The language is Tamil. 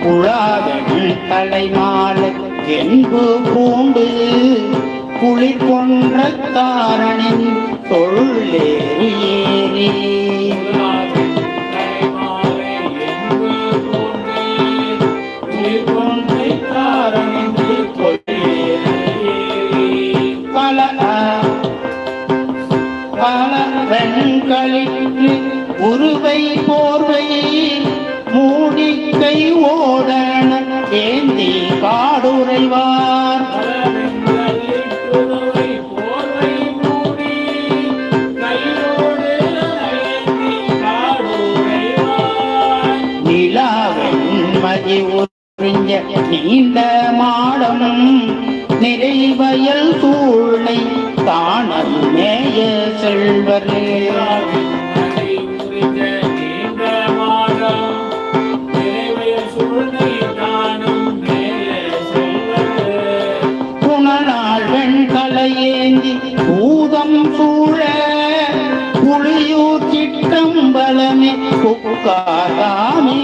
உழாதன் தலைமாலை என்பு பூண்டு குளிர் கொன்ற தாரணின் தொழிலேறி ஏறி வெண்களிற்கு உருவை போர்வை மூடிக்கை ஓடன ஏந்தி காடுரைவார் நிலாவெண்மதி உறிஞ்ச நீண்ட மாடம் நிறைவயல் சூளை தானல் மேய செல்வரே புனநாள் வெண்கலையேந்தி பூதம் சூழ புளியூர் சிற்றம்பலமே குக்காராமே